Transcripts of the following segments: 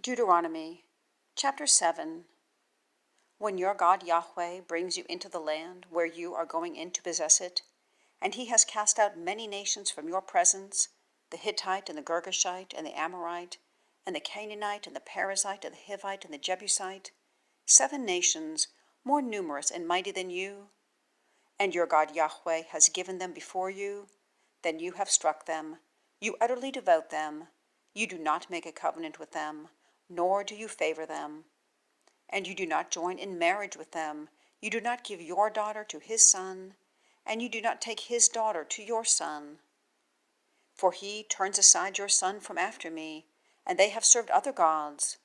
Deuteronomy chapter 7. When your God Yahweh brings you into the land where you are going in to possess it, and he has cast out many nations from your presence, the Hittite and the Girgashite and the Amorite, and the Canaanite and the Perizzite and the Hivite and the Jebusite, 7 nations more numerous and mighty than you, and your God Yahweh has given them before you, then you have struck them, you utterly devote them, you do not make a covenant with them, nor do you favor them. And you do not join in marriage with them, you do not give your daughter to his son, and you do not take his daughter to your son. For he turns aside your son from after me, and they have served other gods,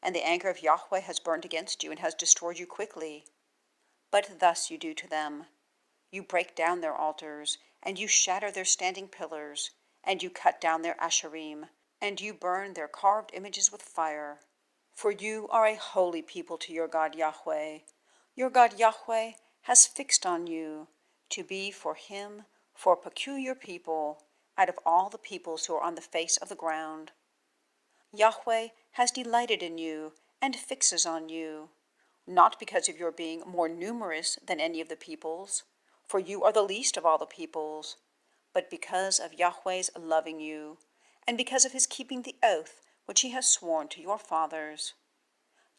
and the anger of Yahweh has burned against you and has destroyed you quickly. But thus you do to them. You break down their altars, and you shatter their standing pillars, and you cut down their Asherim, and you burn their carved images with fire. For you are a holy people to your God Yahweh. Your God Yahweh has fixed on you to be for him for a peculiar people out of all the peoples who are on the face of the ground. Yahweh has delighted in you and fixes on you, not because of your being more numerous than any of the peoples, for you are the least of all the peoples, but because of Yahweh's loving you, and because of his keeping the oath which he has sworn to your fathers.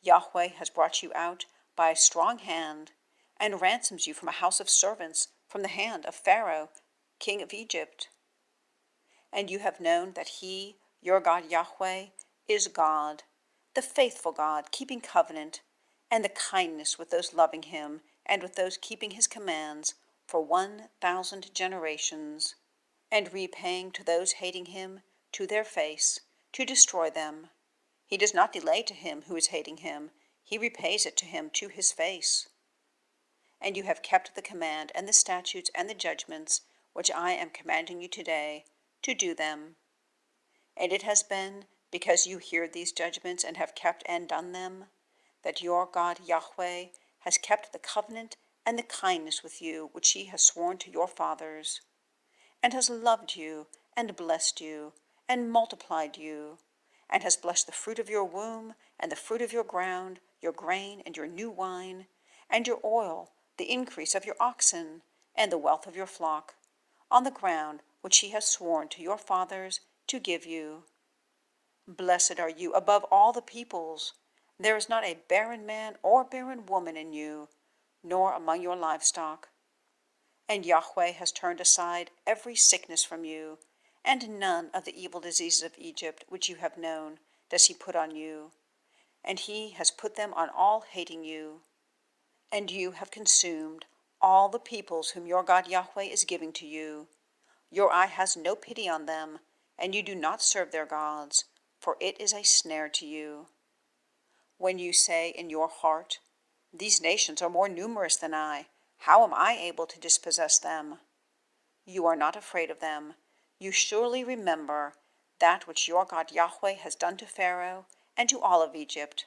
Yahweh has brought you out by a strong hand, and ransoms you from a house of servants, from the hand of Pharaoh, king of Egypt. And you have known that he, your God Yahweh, is God, the faithful God, keeping covenant, and the kindness with those loving him, and with those keeping his commands, for 1,000 generations, and repaying to those hating him to their face, to destroy them. He does not delay to him who is hating him, he repays it to him to his face. And you have kept the command and the statutes and the judgments which I am commanding you today, to do them. And it has been because you hear these judgments and have kept and done them, that your God Yahweh has kept the covenant and the kindness with you which he has sworn to your fathers, and has loved you and blessed you and multiplied you, and has blessed the fruit of your womb and the fruit of your ground, your grain and your new wine, and your oil, the increase of your oxen, and the wealth of your flock, on the ground which he has sworn to your fathers to give you. Blessed are you above all the peoples. There is not a barren man or barren woman in you, nor among your livestock. And Yahweh has turned aside every sickness from you, and none of the evil diseases of Egypt which you have known does he put on you, and he has put them on all hating you. And you have consumed all the peoples whom your God Yahweh is giving to you. Your eye has no pity on them, and you do not serve their gods, for it is a snare to you. When you say in your heart, these nations are more numerous than I, how am I able to dispossess them? You are not afraid of them. You surely remember that which your God Yahweh has done to Pharaoh and to all of Egypt,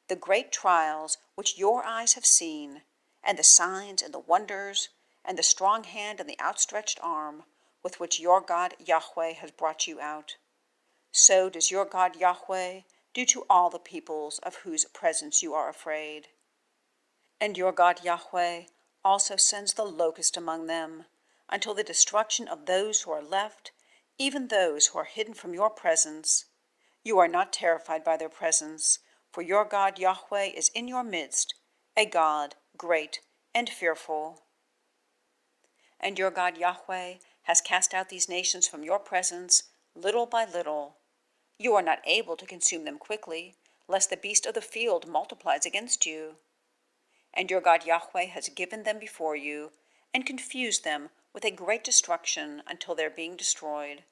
the great trials which your eyes have seen, and the signs and the wonders, and the strong hand and the outstretched arm, with which your God Yahweh has brought you out. So does your God Yahweh do to all the peoples of whose presence you are afraid. And your God Yahweh also sends the locust among them, until the destruction of those who are left, even those who are hidden from your presence. You are not terrified by their presence, for your God Yahweh is in your midst, a God great and fearful. And your God Yahweh has cast out these nations from your presence, little by little. You are not able to consume them quickly, lest the beast of the field multiplies against you. And your God Yahweh has given them before you, and confused them with a great destruction until their being destroyed.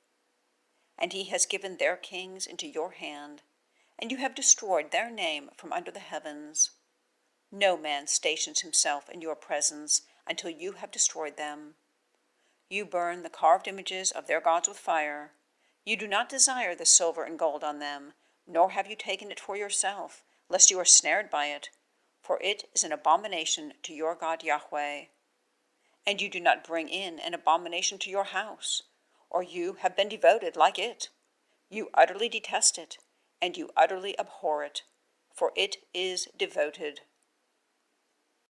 And he has given their kings into your hand, and you have destroyed their name from under the heavens. No man stations himself in your presence until you have destroyed them. You burn the carved images of their gods with fire. You do not desire the silver and gold on them, nor have you taken it for yourself, lest you are snared by it, for it is an abomination to your God Yahweh. And you do not bring in an abomination to your house, or you have been devoted like it. You utterly detest it, and you utterly abhor it, for it is devoted.